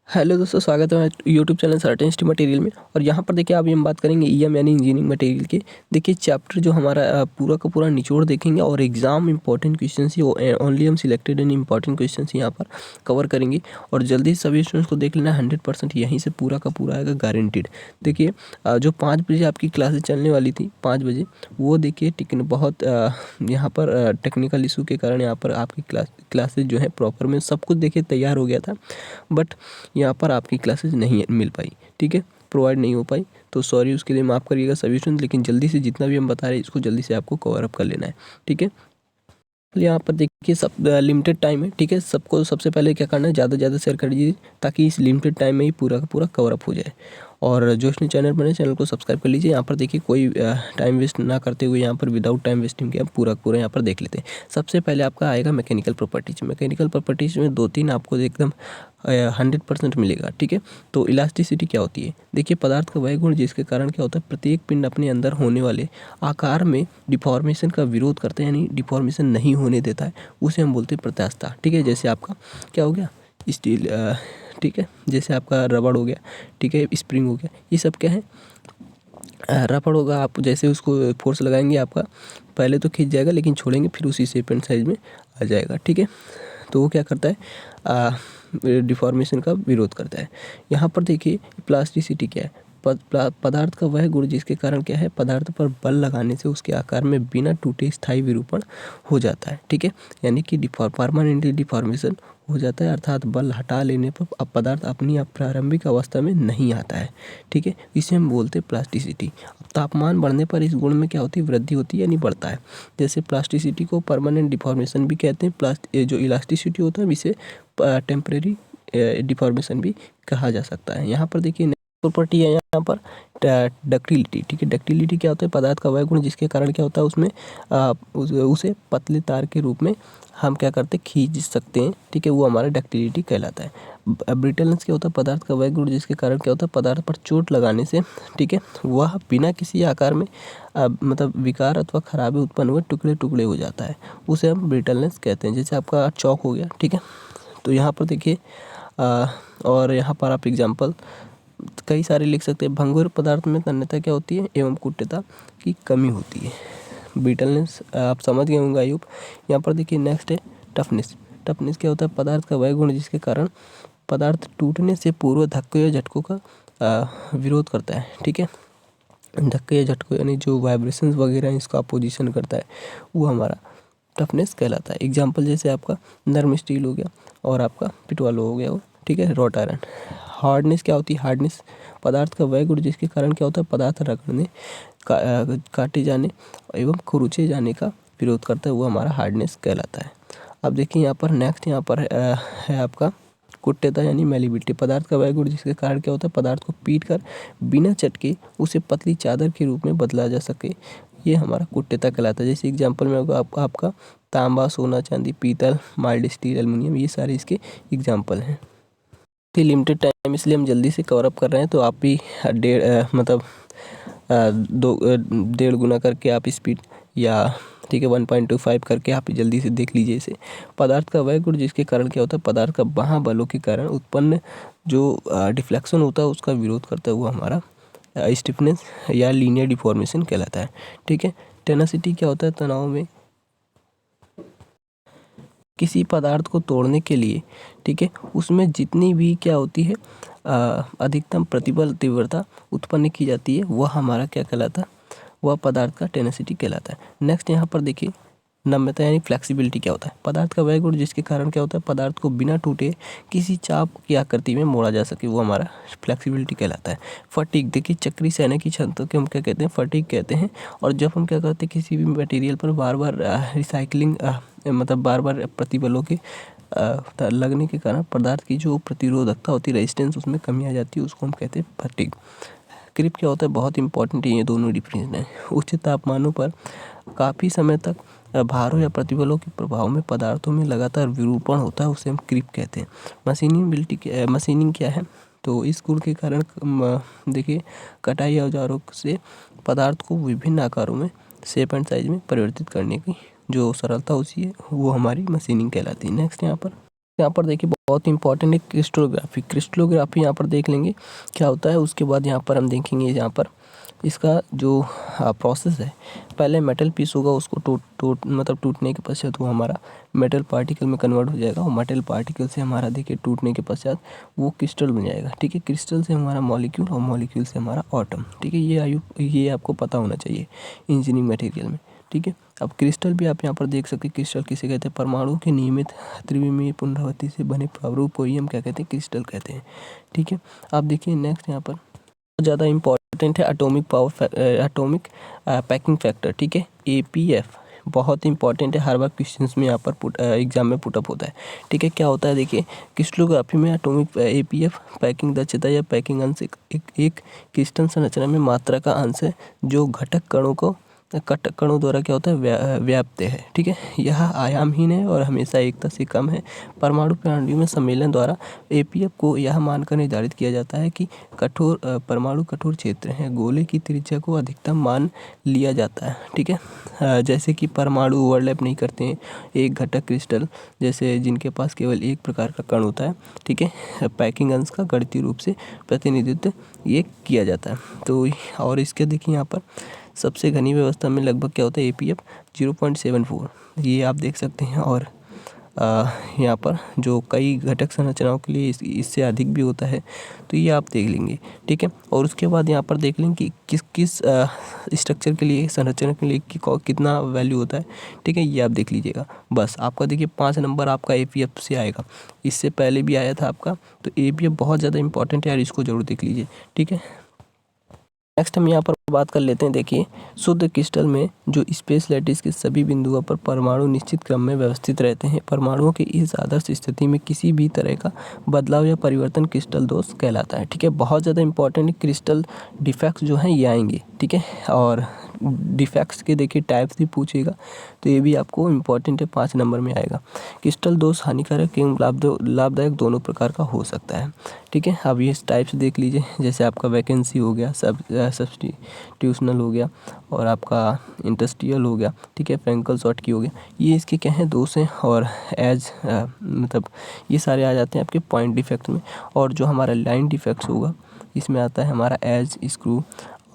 Hello दोस्तों, स्वागत है यूट्यूब चैनल सर्टेनिटी मटेरियल में। और यहाँ पर देखिए अभी हम बात करेंगे ईएम यानी इंजीनियरिंग मटेरियल के। देखिए चैप्टर जो हमारा पूरा का पूरा निचोड़ देखेंगे और एग्जाम इंपॉर्टेंट क्वेश्चंस ही ओनली हम सिलेक्टेड एंड इंपॉर्टेंट क्वेश्चंस यहाँ पर कवर करेंगे। और जल्दी से सभी स्टूडेंट्स को देख लेना, 100% यहीं से पूरा का पूरा आएगा, गारंटीड। देखिए जो 5 बजे आपकी क्लासेस चलने वाली थी, 5 बजे, वो देखिए बहुत यहाँ पर टेक्निकल इशू के कारण यहाँ पर आपकी क्लासेज जो है प्रॉपर में सब कुछ देखिए तैयार हो गया था, बट यहाँ पर आपकी क्लासेज नहीं मिल पाई, ठीक है, प्रोवाइड नहीं हो पाई। तो सॉरी, उसके लिए माफ़ करिएगा सभी स्टूडेंट, लेकिन जल्दी से जितना भी हम बता रहे हैं इसको जल्दी से आपको कवर अप कर लेना है, ठीक है। यहाँ पर देखिए सब लिमिटेड टाइम है, ठीक है। सबको सबसे पहले क्या करना है, ज़्यादा से ज़्यादा शेयर कर दीजिए ताकि इस लिमिटेड टाइम में ही पूरा का पूरा कवर अप हो जाए। और जो इसने चैनल बने, चैनल को सब्सक्राइब कर लीजिए। यहाँ पर देखिए कोई टाइम वेस्ट ना करते हुए यहाँ पर विदाउट टाइम वेस्टिंग के हम पूरा पूरा यहाँ पर देख लेते हैं। सबसे पहले आपका आएगा मैकेनिकल प्रॉपर्टीज। मैकेनिकल प्रॉपर्टीज में 2-3 आपको एकदम 100% मिलेगा, ठीक है। तो इलास्टिसिटी क्या होती है, देखिए पदार्थ का वह गुण जिसके कारण क्या होता है, प्रत्येक पिंड अपने अंदर होने वाले आकार में डिफॉर्मेशन का विरोध करते हैं, यानी डिफॉर्मेशन नहीं होने देता है, उसे हम बोलते हैं प्रत्यास्थता, ठीक है। जैसे आपका क्या हो गया, स्टील, ठीक है, जैसे आपका रबड़ हो गया, ठीक है, स्प्रिंग हो गया, ये सब क्या है, रबड़ होगा। आप जैसे उसको फोर्स लगाएंगे आपका पहले तो खींच जाएगा, लेकिन छोड़ेंगे फिर उसी शेप एंड साइज में आ जाएगा, ठीक है। तो वो क्या करता है, डिफॉर्मेशन का विरोध करता है। यहाँ पर देखिए प्लास्टिसिटी क्या है, पदार्थ का वह गुण जिसके कारण क्या है, पदार्थ पर बल लगाने से उसके आकार में बिना टूटे स्थायी विरूपण हो जाता है, ठीक है। यानी कि परमानेंटली डिफॉर्मेशन हो जाता है, अर्थात बल हटा लेने पर अब पदार्थ अपनी प्रारंभिक अवस्था में नहीं आता है, ठीक है। इसे हम बोलते हैं प्लास्टिसिटी। तापमान बढ़ने पर इस गुण में क्या होती है, वृद्धि होती है यानी बढ़ता है। जैसे प्लास्टिसिटी को परमानेंट डिफॉर्मेशन भी कहते हैं, जो इलास्टिसिटी होता है इसे टेम्परेरी डिफॉर्मेशन भी कहा जा सकता है। यहाँ पर देखिए प्रॉपर्टी है यहाँ पर डक्टिलिटी, ठीक है। डक्टिलिटी क्या होता है, पदार्थ का वह गुण जिसके कारण क्या होता है उसमें उसे पतले तार के रूप में हम क्या करते हैं, खींच सकते हैं, ठीक है, वो हमारा डक्टिलिटी कहलाता है। ब्रिटलनेस क्या होता है, पदार्थ का वह गुण जिसके कारण क्या होता है, पदार्थ पर चोट लगाने से, ठीक है, वह बिना किसी आकार में मतलब विकार अथवा खराबी उत्पन्न हुए टुकड़े टुकड़े हो जाता है, उसे हम ब्रिटलनेस कहते हैं। जैसे आपका चौक हो गया, ठीक है। तो यहाँ पर देखिए और यहाँ पर आप एग्जाम्पल कई सारे लिख सकते हैं। भंगुर पदार्थ में तन्यता क्या होती है एवं कुट्यता की कमी होती है। ब्रिटलनेस आप समझ गए होंगे आई होप। यहाँ पर देखिए नेक्स्ट है टफनेस। टफनेस क्या होता है, पदार्थ का वह गुण जिसके कारण पदार्थ टूटने से पूर्व धक्के या झटकों का विरोध करता है, ठीक है। धक्के या झटकों यानी जो वाइब्रेशंस वगैरह इसका अपोजिशन करता है, वो हमारा टफनेस कहलाता है। एग्जाम्पल जैसे आपका नर्म स्टील हो गया और आपका पिटवालो हो गया, ठीक है, रॉट आयरन। हार्डनेस क्या होती है, हार्डनेस पदार्थ का वह गुण जिसके कारण क्या होता है, पदार्थ रगड़ने काटे जाने एवं खुरुचे जाने का विरोध करता है, वो हमारा हार्डनेस कहलाता है। अब देखिए यहाँ पर नेक्स्ट यहाँ पर है आपका कुट्यता यानी मेलिबिलिटी। पदार्थ का वह गुण जिसके कारण क्या होता है, पदार्थ को पीट कर बिना चटके उसे पतली चादर के रूप में बदला जा सके, ये हमारा कुट्यता कहलाता है। जैसे एग्जाम्पल में होगा आपका तांबा, सोना, चांदी, पीतल, माइल्ड स्टील, एल्युमिनियम, ये सारे इसके एग्जाम्पल हैं। लिमिटेड टाइम इसलिए हम जल्दी से कवर अप कर रहे हैं, तो आप भी मतलब 1.5 गुना करके आप स्पीड या, ठीक है, 1.25 करके आप जल्दी से देख लीजिए इसे। पदार्थ का वह गुण जिसके कारण क्या होता है, पदार्थ का महाबलों के कारण उत्पन्न जो डिफ्लेक्शन होता है उसका विरोध करता है, वो हमारा स्टिफनेस या लीनियर डिफॉर्मेशन कहलाता है, ठीक है। टेनासिटी क्या होता है, तनाव में किसी पदार्थ को तोड़ने के लिए, ठीक है, उसमें जितनी भी क्या होती है अधिकतम प्रतिबल तीव्रता उत्पन्न की जाती है, वह हमारा क्या कहलाता है, वह पदार्थ का टेनासिटी कहलाता है। नेक्स्ट यहाँ पर देखिए नम्यता यानी फ्लेक्सिबिलिटी क्या होता है, पदार्थ का वह गुण जिसके कारण क्या होता है, पदार्थ को बिना टूटे किसी चाप की आकृति में मोड़ा जा सके, वो हमारा फ्लेक्सिबिलिटी कहलाता है। फटीग, देखिए चक्री सेना की क्षमता को हम क्या कहते हैं, फटीग कहते हैं। और जब हम क्या करते हैं, किसी भी मटेरियल पर बार बार रिसाइकलिंग मतलब बार बार प्रतिबलों के लगने के कारण पदार्थ की जो प्रतिरोधकता होती है, रेजिस्टेंस, उसमें कमी आ जाती है, उसको हम कहते हैं फटीग। क्रीप क्या होता है, बहुत इंपॉर्टेंट है, ये दोनों डिफरेंस हैं। उच्च तापमानों पर काफ़ी समय तक भारों या प्रतिबलों के प्रभाव में पदार्थों में लगातार विरूपण होता है, उसे हम क्रीप कहते हैं। मशीनिंग क्या है, तो इस गुण के कारण देखिए कटाई औजारों से पदार्थ को विभिन्न आकारों में, शेप एंड साइज में परिवर्तित करने की जो सरलता होती है, वो हमारी मशीनिंग कहलाती है। नेक्स्ट यहाँ पर यहाँ पर देखिए बहुत इंपॉर्टेंट है क्रिस्टलोग्राफी। क्रिस्टलोग्राफी यहाँ पर देख लेंगे क्या होता है। उसके बाद यहाँ पर हम देखेंगे यहाँ पर इसका जो प्रोसेस है, पहले मेटल पीस होगा, उसको टूटने के पश्चात वो हमारा मेटल पार्टिकल में कन्वर्ट हो जाएगा और मेटल पार्टिकल से हमारा देखिए टूटने के पश्चात वो क्रिस्टल बन जाएगा। ठीक है, क्रिस्टल से हमारा मॉलिक्यूल और मॉलिक्यूल से हमारा एटम। ठीक है, ये आपको पता होना चाहिए इंजीनियरिंग मटेरियल में। ठीक है, अब क्रिस्टल भी आप यहाँ पर देख सकते हैं। क्रिस्टल किसे कहते हैं? परमाणु के नियमित त्रिविमीय पुनरावृत्ति से बने प्रारूप को ही हम क्या कहते हैं? क्रिस्टल कहते हैं। ठीक है, आप देखिए नेक्स्ट यहाँ पर ज़्यादा इंपॉर्टेंट है एटॉमिक पैकिंग फैक्टर। ठीक है, APF बहुत इंपॉर्टेंट है, हर बार क्वेश्चंस में यहाँ पर एग्जाम में पुटअप होता है। ठीक है, क्या होता है देखिए, क्रिस्टलोग्राफी में एटॉमिक APF पैकिंग दक्षता या पैकिंग अंश एक क्रिस्टल संरचना में मात्रा का अंश है जो घटक कणों द्वारा क्या होता है? व्याप्त है। ठीक है, यह आयामहीन है और हमेशा एकता से कम है। परमाणु प्रणाली में सम्मेलन द्वारा APF को यह मानकर निर्धारित किया जाता है कि परमाणु कठोर क्षेत्र है। गोले की त्रिज्या को अधिकतम मान लिया जाता है। ठीक है, जैसे कि परमाणु ओवरलैप नहीं करते हैं। एक घटक क्रिस्टल जैसे जिनके पास केवल एक प्रकार का कण होता है। ठीक है, पैकिंग अंश का गणितीय रूप से प्रतिनिधित्व ये किया जाता है। तो और इसके देखिए यहाँ पर सबसे घनी व्यवस्था में लगभग क्या होता है? APF 0.74 ये आप देख सकते हैं। और यहाँ पर जो कई घटक संरचनाओं के लिए इससे अधिक भी होता है, तो ये आप देख लेंगे। ठीक है, और उसके बाद यहाँ पर देख लेंगे कि किस स्ट्रक्चर के लिए, संरचना के लिए कितना वैल्यू होता है। ठीक है, ये आप देख लीजिएगा। बस आपका देखिए 5 नंबर आपका APF से आएगा। इससे पहले भी आया था आपका, तो APF बहुत ज़्यादा इंपॉर्टेंट है यार, इसको ज़रूर देख लीजिए। ठीक है, नेक्स्ट हम यहाँ पर बात कर लेते हैं। देखिए, शुद्ध क्रिस्टल में जो स्पेस लैटिस के सभी बिंदुओं पर परमाणु निश्चित क्रम में व्यवस्थित रहते हैं। परमाणुओं की इस आदर्श स्थिति में किसी भी तरह का बदलाव या परिवर्तन क्रिस्टल दोष कहलाता है। ठीक है, बहुत ज़्यादा इंपॉर्टेंट क्रिस्टल डिफेक्ट्स जो हैं ये आएंगे। ठीक है, और डिफेक्ट्स के देखिए टाइप्स भी पूछेगा, तो ये भी आपको इम्पॉर्टेंट है, 5 नंबर में आएगा। क्रिस्टल दोष हानिकारक एवं लाभदायक दोनों प्रकार का हो सकता है। ठीक है, अब ये टाइप्स देख लीजिए, जैसे आपका वैकेंसी हो गया, सब्स्टिट्यूशनल हो गया और आपका इंडस्ट्रियल हो गया। ठीक है, फ्रैंकल शॉर्टकी हो गया। ये इसके क्या हैं? दोष हैं। और एज मतलब ये सारे आ जाते हैं आपके पॉइंट डिफेक्ट में। और जो हमारा लाइन डिफेक्ट्स होगा इसमें आता है हमारा एज, स्क्रू।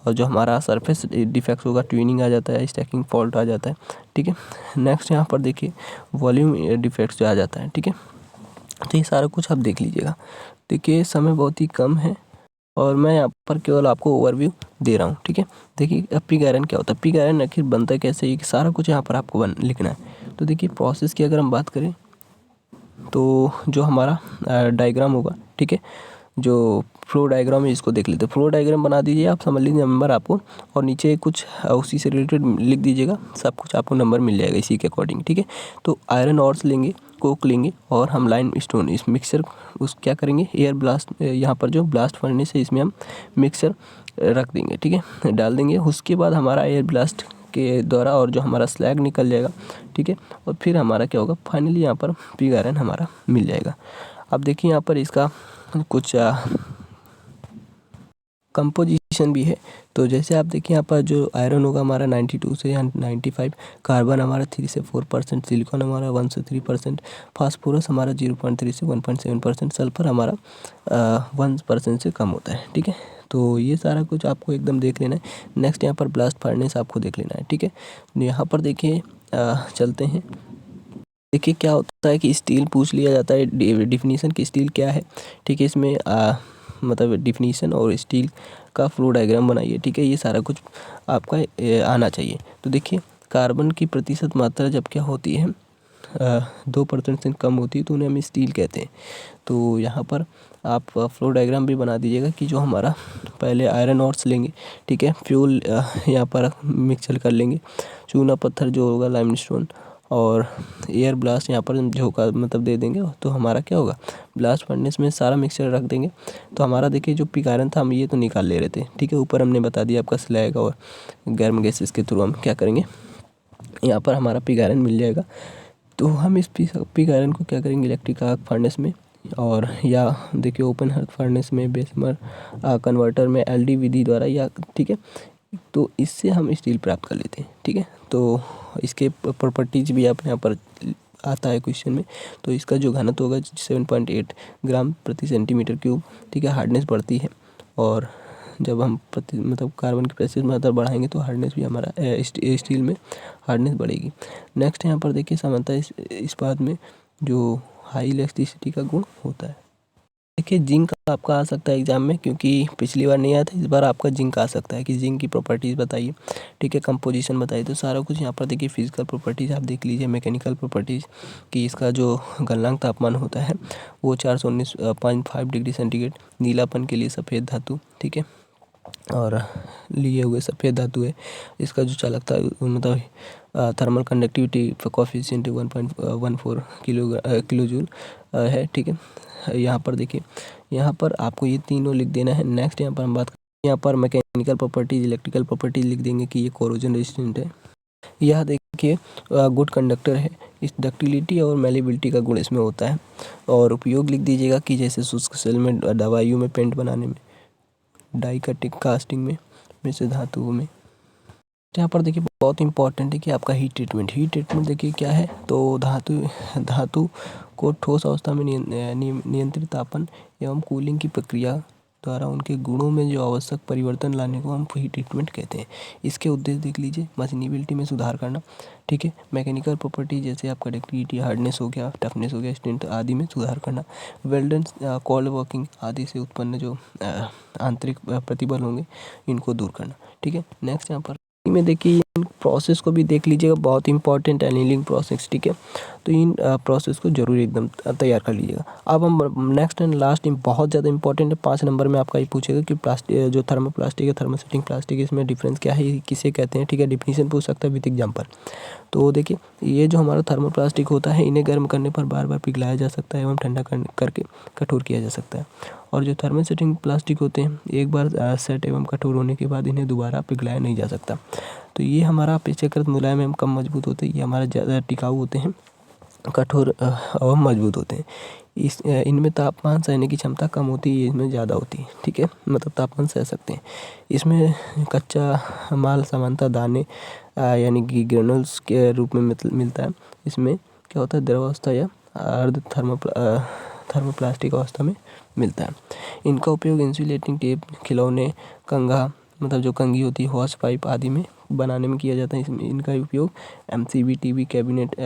और जो हमारा सरफेस डिफेक्ट होगा ट्यूनिंग आ जाता है, स्टैकिंग फॉल्ट आ जाता है। ठीक है, नेक्स्ट यहाँ पर देखिए वॉल्यूम डिफेक्ट्स जो आ जाता है। ठीक है, तो ये सारा कुछ आप देख लीजिएगा। देखिए समय बहुत ही कम है और मैं यहाँ पर केवल आपको ओवरव्यू दे रहा हूँ। ठीक है, देखिए अब पिग आयरन क्या होता है, पिग आयरन आखिर बनता है कैसे, ये सारा कुछ यहाँ पर आपको लिखना है। तो देखिए प्रोसेस की अगर हम बात करें तो जो हमारा डायग्राम होगा, ठीक है, जो फ्लो डायग्राम है इसको देख लेते हैं। फ्लो डायग्राम बना दीजिए आप, समझ लीजिए नंबर आपको, और नीचे कुछ उसी से रिलेटेड लिख दीजिएगा, सब कुछ आपको नंबर मिल जाएगा इसी के अकॉर्डिंग। ठीक है, तो आयरन ऑर्स लेंगे, कोक लेंगे और हम लाइम स्टोन इस मिक्सचर उस क्या करेंगे, एयर ब्लास्ट, यहाँ पर जो ब्लास्ट फर्नेस है इसमें हम मिक्सचर रख देंगे। ठीक है, डाल देंगे। उसके बाद हमारा एयर ब्लास्ट के द्वारा और जो हमारा स्लैग निकल जाएगा। ठीक है, और फिर हमारा क्या होगा, फाइनली यहाँ पर पिग आयरन हमारा मिल जाएगा। अब देखिए यहाँ पर इसका कुछ कंपोजिशन भी है। तो जैसे आप देखिए यहाँ पर जो आयरन होगा हमारा 92 से 95, कार्बन हमारा 3 से 4%, सिलिकॉन हमारा 1 से 3%, फास्फोरस हमारा 0.3 से 1.7%, सल्फर हमारा 1% से कम होता है। ठीक है, तो ये सारा कुछ आपको एकदम देख लेना है। नेक्स्ट यहाँ पर ब्लास्ट फर्नेस आपको देख लेना है। ठीक है, यहाँ पर देखिए चलते हैं। देखिए क्या होता है कि स्टील पूछ लिया जाता है, डिफिनीशन की स्टील क्या है। ठीक है, इसमें मतलब डिफिनीशन और स्टील का फ्लो डायग्राम बनाइए। ठीक है, ये सारा कुछ आपका आना चाहिए। तो देखिए कार्बन की प्रतिशत मात्रा जब क्या होती है 2% से कम होती है तो उन्हें हम स्टील कहते हैं। तो यहाँ पर आप फ्लो डायग्राम भी बना दीजिएगा कि जो हमारा पहले आयरन ऑर्स लेंगे। ठीक है, फ्यूल यहाँ पर मिक्सचर कर लेंगे, चूना पत्थर जो होगा लाइमस्टोन, और एयर ब्लास्ट यहाँ पर झोंका मतलब दे देंगे, तो हमारा क्या होगा, ब्लास्ट फर्नेस में सारा मिक्सचर रख देंगे। तो हमारा देखिए जो पिग आयरन था हम ये तो निकाल ले रहे थे। ठीक है, ऊपर हमने बता दिया आपका स्लैग और गर्म गैसेस के थ्रू हम क्या करेंगे, यहाँ पर हमारा पिग आयरन मिल जाएगा। तो हम इस पिग आयरन को क्या करेंगे, इलेक्ट्रिक आर्क फर्नेस में और या देखिए ओपन हर्थ फर्नेस में, बेसमर कन्वर्टर में LD विधि द्वारा या, ठीक है, तो इससे हम स्टील प्राप्त कर लेते हैं। ठीक है, तो इसके प्रॉपर्टीज भी आप यहाँ पर आता है क्वेश्चन में, तो इसका जो घनत्व होगा 7.8 ग्राम प्रति सेंटीमीटर क्यूब, ठीक है, हार्डनेस बढ़ती है। और जब हम कार्बन की प्रेशर मात्रा बढ़ाएंगे तो हार्डनेस भी हमारा स्टील में हार्डनेस बढ़ेगी। नेक्स्ट यहाँ पर देखिए सामान्यतः इस्पात में जो हाई इलेक्ट्रिसिटी का गुण होता है। देखिए जिंक आपका आ सकता है एग्जाम में, क्योंकि पिछली बार नहीं आया था, इस बार आपका जिंक आ सकता है कि जिंक की प्रॉपर्टीज़ बताइए, ठीक है, कंपोजिशन बताइए। तो सारा कुछ यहाँ पर देखिए फिजिकल प्रॉपर्टीज़ आप देख लीजिए, मैकेनिकल प्रॉपर्टीज़ कि इसका जो गलनांक तापमान होता है वो 419.5 डिग्री सेंटीग्रेड, नीलापन के लिए सफ़ेद धातु, ठीक है, और लिए हुए सफ़ेद धातु है। इसका जो चालकता thermal conductivity coefficient 1.14 kilo joule है, ठीक है। यहाँ पर देखिए, यहाँ पर आपको ये तीनों लिख देना है। नेक्स्ट यहाँ पर हम बात करें, यहाँ पर मैकेनिकल प्रॉपर्टीज, इलेक्ट्रिकल प्रॉपर्टीज लिख देंगे कि ये कोरोजन रेजिस्टेंट है। यह देखिए गुड कंडक्टर है, इस डक्टिलिटी और मेलेबिलिटी का गुण इसमें होता है। और उपयोग लिख दीजिएगा कि जैसे शुष्क सेल में, दवाइयों में, पेंट बनाने में, डाई कटिंग कास्टिंग में, मिश्र धातुओं में। यहाँ पर देखिए बहुत इंपॉर्टेंट है कि आपका हीट ट्रीटमेंट देखिए क्या है, तो धातु को ठोस अवस्था में नियंत्रित तापन एवं कूलिंग की प्रक्रिया द्वारा उनके गुणों में जो आवश्यक परिवर्तन लाने को हम हीट ट्रीटमेंट कहते हैं। इसके उद्देश्य देख लीजिए, मशीनिबिलिटी में सुधार करना, ठीक है, मैकेनिकल प्रॉपर्टी जैसे आपका डक्टिलिटी, हार्डनेस हो गया, टफनेस हो गया, स्ट्रेंथ आदि में सुधार करना, वेल्डेंस, कोल्ड वर्किंग आदि से उत्पन्न जो आंतरिक प्रतिबल होंगे इनको दूर करना, ठीक है। नेक्स्ट यहाँ पर में देखिए इन प्रोसेस को भी देख लीजिएगा, बहुत इंपॉर्टेंट एनीलिंग प्रोसेस, ठीक है, तो इन प्रोसेस को जरूर एकदम तैयार कर लीजिएगा। अब हम नेक्स्ट एंड लास्ट बहुत ज़्यादा इंपॉर्टेंट है, 5 नंबर में आपका ये पूछेगा कि प्लास्टिक जो थर्मोप्लास्टिक है, थर्मोसेटिंग प्लास्टिक, इसमें डिफरेंस क्या है, किसे कहते हैं, ठीक है, डिफिनीशन पूछ सकता है विद एग्जाम्पल। तो देखिए ये जो हमारा थर्मोप्लास्टिक होता है, इन्हें गर्म करने पर बार बार पिघलाया जा सकता है एवं ठंडा करके कठोर किया जा सकता है। और जो थर्मोसेटिंग प्लास्टिक होते हैं, एक बार सेट एवं कठोर होने के बाद इन्हें दोबारा पिघलाया नहीं जा सकता। तो ये हमारा अपेक्षाकृत मुलायम एवं कम मजबूत होते हैं, ये हमारा ज़्यादा टिकाऊ होते हैं, कठोर एवं मजबूत होते हैं। इनमें तापमान सहने की क्षमता कम होती है, इसमें ज़्यादा होती है, ठीक है, मतलब तापमान सह सकते हैं। इसमें कच्चा माल सामान्यतः दाने यानी कि ग्रेनुल्स के रूप में मिलता है। इसमें क्या होता है, द्रवावस्था या अर्ध थर्मोप्लास्टिक अवस्था में मिलता है। इनका उपयोग इंसुलेटिंग टेप, खिलौने, कंघा, मतलब जो कंघी होती है, हॉस पाइप आदि में बनाने में किया जाता है। इसमें इनका उपयोग एमसीबी, टीवी, कैबिनेट,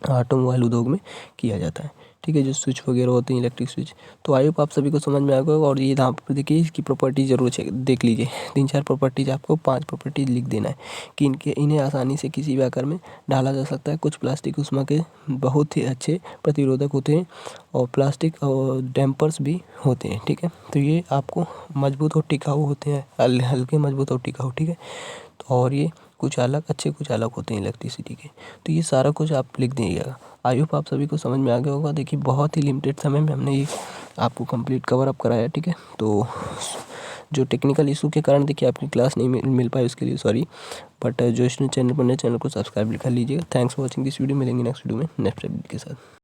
ऑटोमोबाइल उद्योग में किया जाता है, ठीक है, जो स्विच वगैरह होते हैं, इलेक्ट्रिक स्विच। तो आई होप आप सभी को समझ में आ गया होगा। और ये यहाँ पर देखिए इसकी प्रॉपर्टी जरूर देख लीजिए, 3-4 प्रॉपर्टीज, आपको 5 प्रॉपर्टीज लिख देना है कि इन्हें आसानी से किसी भी आकार में ढाला जा सकता है। कुछ प्लास्टिक ऊष्मा के बहुत ही अच्छे प्रतिरोधक होते हैं और प्लास्टिक और डैम्पर्स भी होते हैं, ठीक है। तो ये आपको मजबूत और टिकाऊ होते हैं, हल्के, मजबूत और टिकाऊ, ठीक है। और ये कुछ अलग अच्छे, कुछ अलग होते हैं इलेक्ट्रिसिटी के। तो ये सारा कुछ आप लिख दीजिएगा। आई होप आप सभी को समझ में आ गया होगा। देखिए बहुत ही लिमिटेड समय में हमने ये आपको कंप्लीट कवर अप कराया, ठीक है। तो जो टेक्निकल इशू के कारण देखिए आपकी क्लास नहीं मिल पाई, उसके लिए सॉरी, बट जो स्टूडेंट चैनल पर नए, चैनल को सब्सक्राइब कर लीजिएगा। Thanks for watching this video. मिलेंगे नेक्स्ट वीडियो में नेक्स्ट अपडेट के साथ।